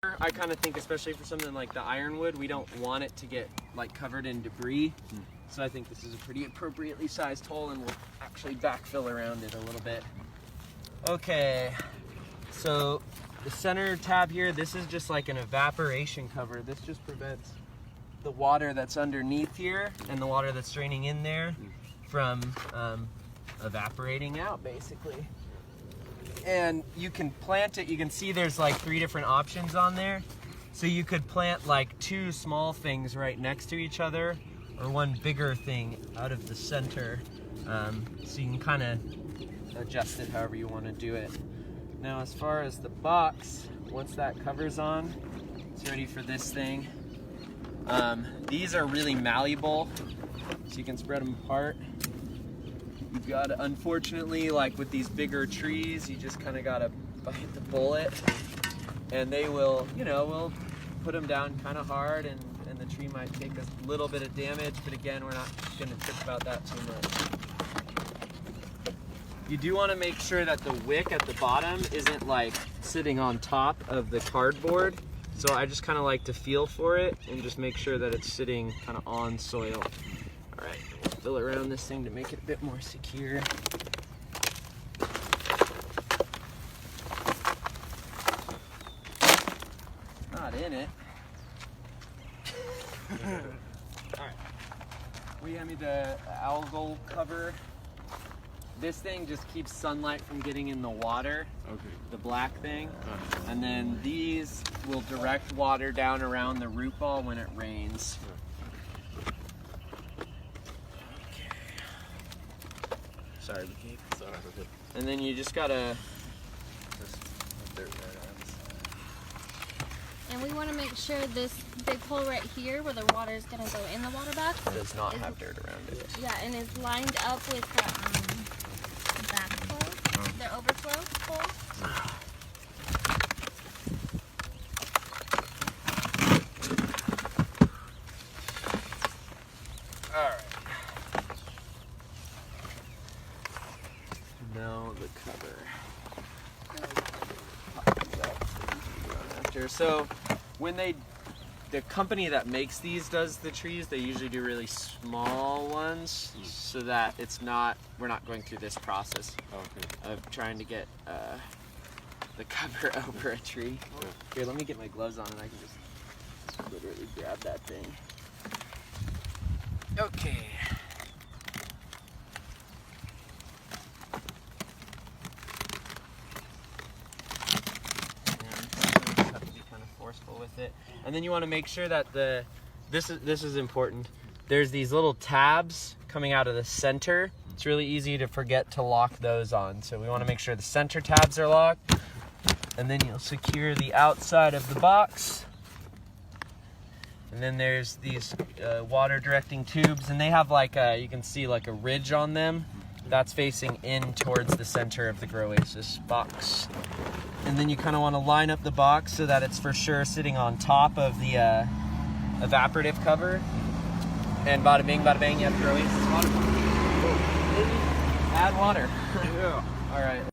I kind of think, especially for something like the ironwood, we don't want it to get like covered in debris. So I think this is a pretty appropriately sized hole, and we'll actually backfill around it a little bit. Okay, so the center tab here, this is just like an evaporation cover. This just prevents the water that's underneath here and the water that's draining in there from evaporating out, basically. And you can plant it, you can see there's like 3 different options on there. So you could plant like 2 small things right next to each other, or 1 bigger thing out of the center. So you can kind of adjust it however you want to do it. Now as far as the box, once that cover's on, it's ready for this thing. These are really malleable, so you can spread them apart. You've got to, unfortunately, like with these bigger trees, you just kind of got to bite the bullet, and they will, you know, we'll put them down kind of hard, and the tree might take a little bit of damage, but again, we're not going to trip about that too much. You do want to make sure that the wick at the bottom isn't like sitting on top of the cardboard. So I just kind of like to feel for it and just make sure that it's sitting kind of on soil. All right, we'll fill around this thing to make it a bit more secure. Not in it. All right, we hand me the algal cover. This thing just keeps sunlight from getting in the water, the black thing. And then these will direct water down around the root ball when it rains. Okay. Sorry, Keith. Sorry. And then you just gotta And we want to make sure this big hole right here where the water is going to go in the water box does not have dirt around it. Yeah, and is lined up with the backflow, the overflow hole. All right. Now the cover. So when the company that makes these does the trees, they usually do really small ones so that we're not going through this process of trying to get the cover over a tree. Here, let me get my gloves on and I can just literally grab that thing. Okay. With it, and then you want to make sure that this is important. There's these little tabs coming out of the center. It's really easy to forget to lock those on, so we want to make sure the center tabs are locked, and then you'll secure the outside of the box. And then there's these water directing tubes, and they have like you can see like a ridge on them. That's facing in towards the center of the Groasis box. And then you kind of want to line up the box so that it's for sure sitting on top of the evaporative cover. And bada bing, bada bang, you have Groasis water pump. Add water. Yeah. All right.